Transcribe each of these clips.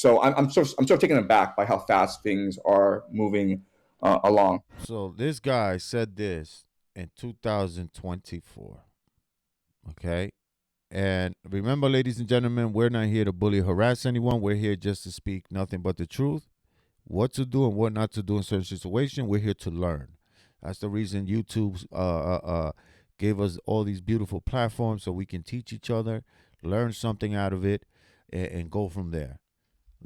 So I'm sort of taken aback by how fast things are moving along. So this guy said this in 2024. Okay. And remember, ladies and gentlemen, we're not here to bully, harass anyone. We're here just to speak nothing but the truth, what to do and what not to do in certain situations. We're here to learn. That's the reason YouTube gave us all these beautiful platforms so we can teach each other, learn something out of it, and go from there.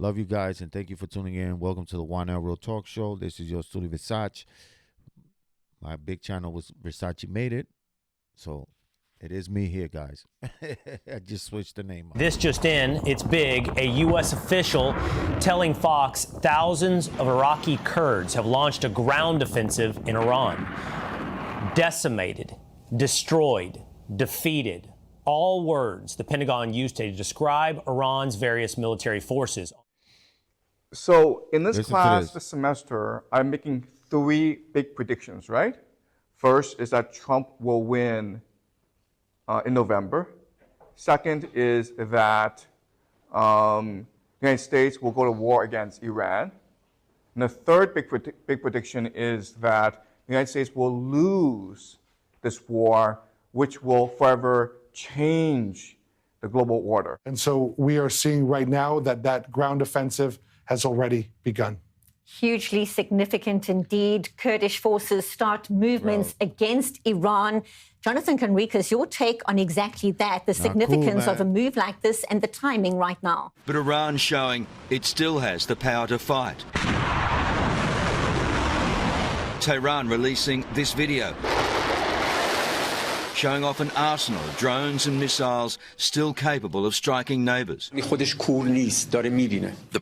Love you guys and thank you for tuning in. Welcome to the One Hour Real Talk Show. This is your Studio Versace. My big channel was Versace Made It. So it is me here, guys. I just switched the name up. This just in, it's big. A U.S. official telling Fox thousands of Iraqi Kurds have launched a ground offensive in Iran. Decimated, destroyed, defeated. All words the Pentagon used to describe Iran's various military forces. So in this Listen to class this. this semester, I'm making three big predictions, right? First is that Trump will win in November. Second is that the United States will go to war against Iran. And the third big prediction is that the United States will lose this war, which will forever change the global order. And so we are seeing right now that that ground offensive has already begun. Hugely significant indeed. Kurdish forces start movements against Iran. Jonathan Conricus, your take on exactly that, the significance of a move like this and the timing right now. But Iran showing it still has the power to fight. Tehran releasing this video, showing off an arsenal of drones and missiles still capable of striking neighbours. The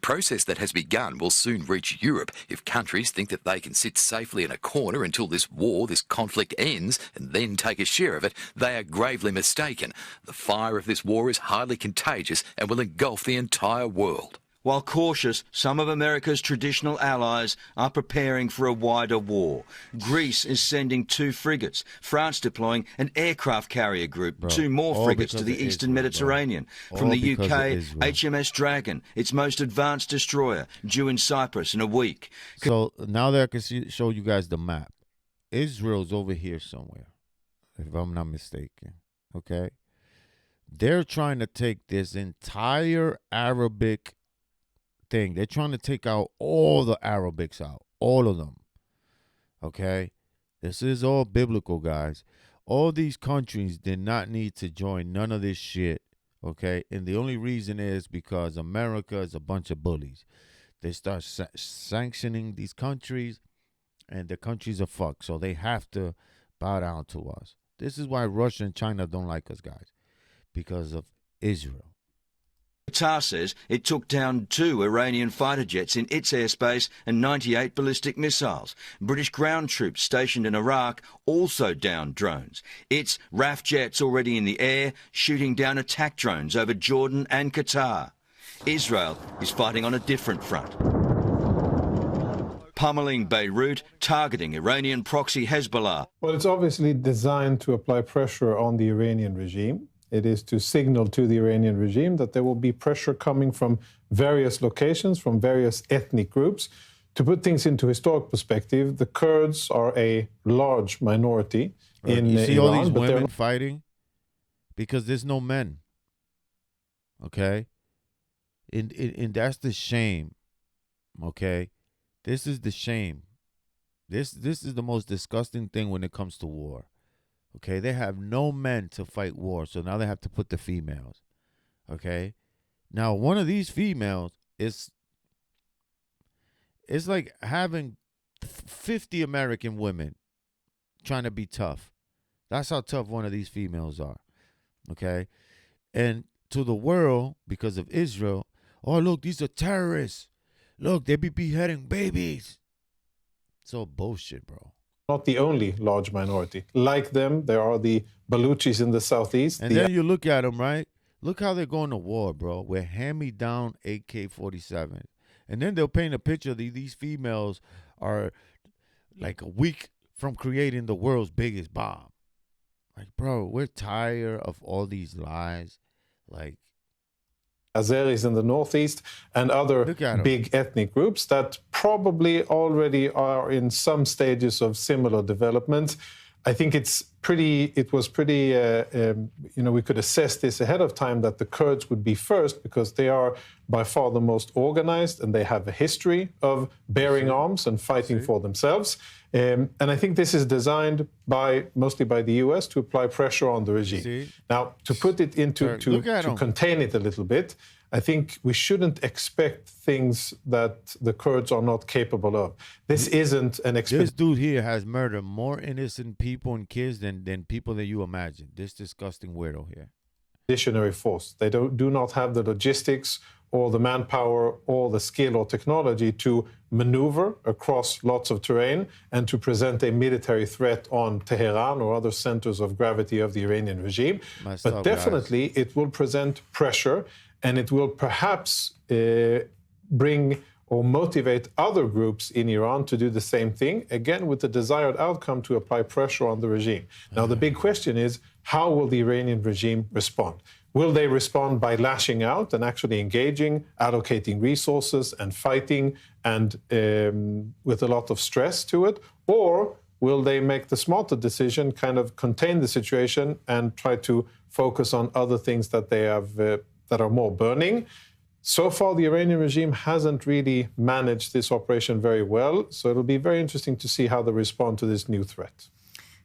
process that has begun will soon reach Europe if countries think that they can sit safely in a corner until this war, this conflict ends and then take a share of it. They are gravely mistaken. The fire of this war is highly contagious and will engulf the entire world. While cautious, some of America's traditional allies are preparing for a wider war. Greece is sending 2 frigates, France deploying an aircraft carrier group, 2 more frigates to the eastern Mediterranean. From the UK, HMS Dragon, its most advanced destroyer, due in Cyprus in a week. So now that I can show you guys the map, Israel's over here somewhere, if I'm not mistaken. Okay? They're trying to take this entire Arabic thing. They're trying to take out all the Arabics out, all of them. Okay? This is all biblical, guys. All these countries did not need to join none of this shit. Okay? And the only reason is because America is a bunch of bullies. They start sanctioning these countries, and the countries are fucked. So they have to bow down to us. This is why Russia and China don't like us, guys, because of Israel. Qatar says it took down 2 Iranian fighter jets in its airspace and 98 ballistic missiles. British ground troops stationed in Iraq also downed drones. Its RAF jets already in the air, shooting down attack drones over Jordan and Qatar. Israel is fighting on a different front. Pummeling Beirut, targeting Iranian proxy Hezbollah. Well, it's obviously designed to apply pressure on the Iranian regime. It is to signal to the Iranian regime that there will be pressure coming from various locations, from various ethnic groups. To put things into historic perspective, the Kurds are a large minority in you see Iran, all these but women fighting because there's no men. Okay? And that's the shame. Okay? This is the shame. This is the most disgusting thing when it comes to war. Okay, they have no men to fight war, so now they have to put the females. Okay, now one of these females is it's like having 50 American women trying to be tough. That's how tough one of these females are. Okay, and to the world, because of Israel, oh look, these are terrorists. Look, they be beheading babies. It's all bullshit, bro. not the only large minority. Like them, there are the Baluchis in the southeast. And then you look at them, right? Look how they're going to war, bro, with hand-me-down AK-47. And then they'll paint a picture that these females are like a week from creating the world's biggest bomb. Like, bro, we're tired of all these lies. Like, Azeris in the northeast, and other Look at 'em. big ethnic groups that probably already are in some stages of similar development. I think it was pretty, we could assess this ahead of time that the Kurds would be first because they are by far the most organized and they have a history of bearing arms and fighting for themselves. And I think this is designed mostly by the US to apply pressure on the regime. Now, to put it into, to contain it a little bit, I think we shouldn't expect things that the Kurds are not capable of. This isn't an This dude here has murdered more innocent people and kids than people that you imagine. This disgusting weirdo here. expeditionary force. They do not have the logistics or the manpower or the skill or technology to maneuver across lots of terrain and to present a military threat on Tehran or other centers of gravity of the Iranian regime. But definitely it will present pressure, and it will perhaps bring or motivate other groups in Iran to do the same thing, again, with the desired outcome to apply pressure on the regime. Now, the big question is, how will the Iranian regime respond? Will they respond by lashing out and actually engaging, allocating resources and fighting and with a lot of stress to it? Or will they make the smarter decision, kind of contain the situation and try to focus on other things that they have that are more burning? So far, the Iranian regime hasn't really managed this operation very well, so it'll be very interesting to see how they respond to this new threat.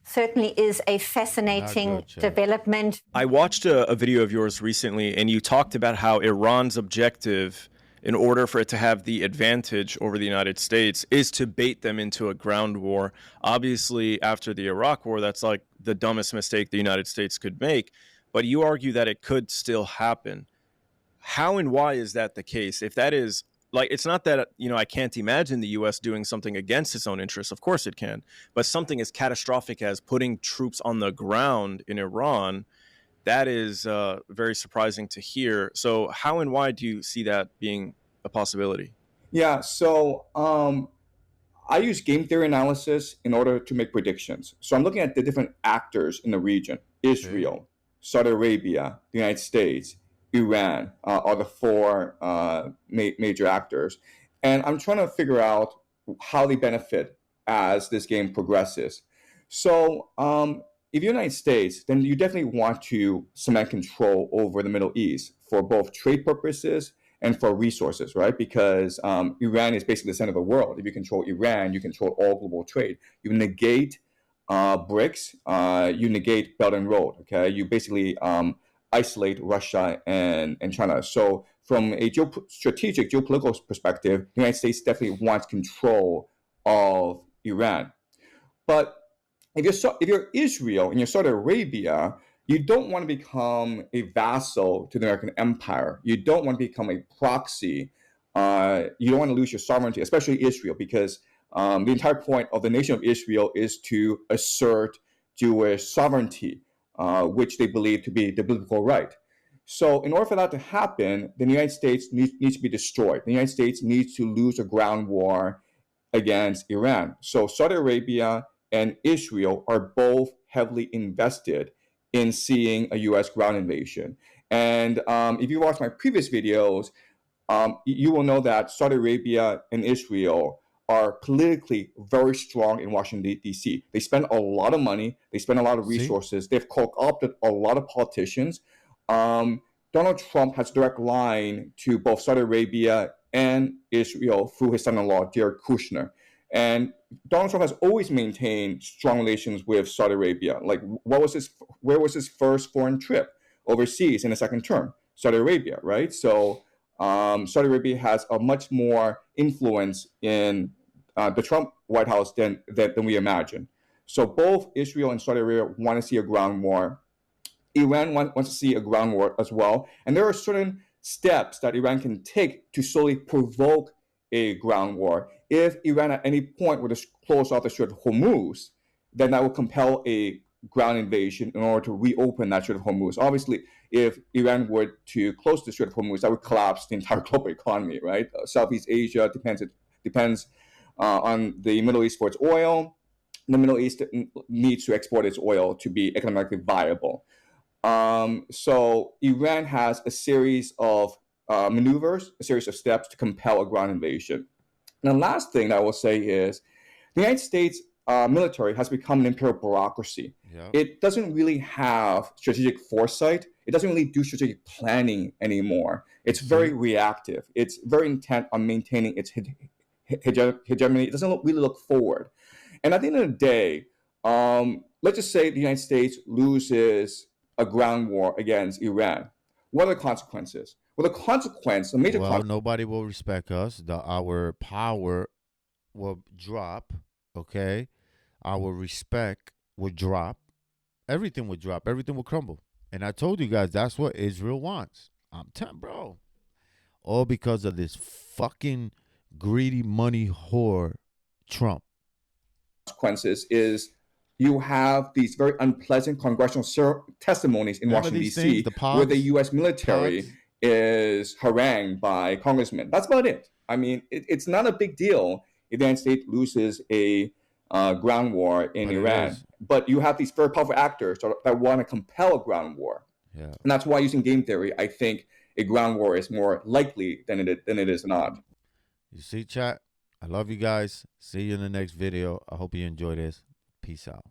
Certainly is a fascinating development. I watched a video of yours recently, and you talked about how Iran's objective, in order for it to have the advantage over the United States, is to bait them into a ground war. Obviously, after the Iraq War, that's like the dumbest mistake the United States could make, but you argue that it could still happen. How and why is that the case? If that is, like, it's not that, I can't imagine the U.S. doing something against its own interests. Of course it can. But something as catastrophic as putting troops on the ground in Iran, that is very surprising to hear. So how and why do you see that being a possibility? Yeah, so I use game theory analysis in order to make predictions. So I'm looking at the different actors in the region. Israel, Saudi Arabia, the United States, Iran are the four major actors. And I'm trying to figure out how they benefit as this game progresses. So if you're the United States, then you definitely want to cement control over the Middle East for both trade purposes and for resources, right? Because Iran is basically the center of the world. If you control Iran, you control all global trade. You negate BRICS, you negate Belt and Road, okay? You basically isolate Russia and China. So from a strategic geopolitical perspective, the United States definitely wants control of Iran. But if you're Israel and you're Saudi Arabia, you don't want to become a vassal to the American empire. You don't want to become a proxy. You don't want to lose your sovereignty, especially Israel, because the entire point of the nation of Israel is to assert Jewish sovereignty, which they believe to be the biblical right. So in order for that to happen, the United States needs to be destroyed. The United States needs to lose a ground war against Iran. So Saudi Arabia and Israel are both heavily invested in seeing a U.S. ground invasion. And if you watch my previous videos, you will know that Saudi Arabia and Israel are politically very strong in Washington, D.C. They spend a lot of money. They spend a lot of resources. They've co-opted a lot of politicians. Donald Trump has a direct line to both Saudi Arabia and Israel through his son-in-law, Jared Kushner. And Donald Trump has always maintained strong relations with Saudi Arabia. Like, where was his first foreign trip overseas in the second term? Saudi Arabia, right? So Saudi Arabia has a much more influence in the Trump White House than we imagine. So both Israel and Saudi Arabia want to see a ground war. Iran wants to see a ground war as well. And there are certain steps that Iran can take to slowly provoke a ground war. If Iran at any point were to close off the Strait of Hormuz, then that will compel a ground invasion in order to reopen that Strait of Hormuz. Obviously, if Iran were to close the Strait of Hormuz, that would collapse the entire global economy, right? Southeast Asia depends on the Middle East for its oil. The Middle East needs to export its oil to be economically viable. So Iran has a series of maneuvers, a series of steps to compel a ground invasion. And the last thing that I will say is the United States military has become an imperial bureaucracy. Yep. It doesn't really have strategic foresight. It doesn't really do strategic planning anymore. It's very reactive. It's very intent on maintaining its hegemony. It doesn't really look forward. And at the end of the day, let's just say the United States loses a ground war against Iran. What are the consequences? Well, the major Well, nobody will respect us. Our power will drop. Okay, our respect would drop. Everything would drop. Everything will crumble. And I told you guys that's what Israel wants. I'm telling, bro. All because of this fucking greedy money whore, Trump. Consequences is you have these very unpleasant congressional testimonies in Remember Washington, these D.C., things, where the U.S. military is harangued by congressmen. That's about it. I mean, it's not a big deal if the United States loses a ground war in But it Iran. is. But you have these very powerful actors that want to compel a ground war. Yeah. And that's why, using game theory, I think a ground war is more likely than it is not. You see, chat? I love you guys. See you in the next video. I hope you enjoy this. Peace out.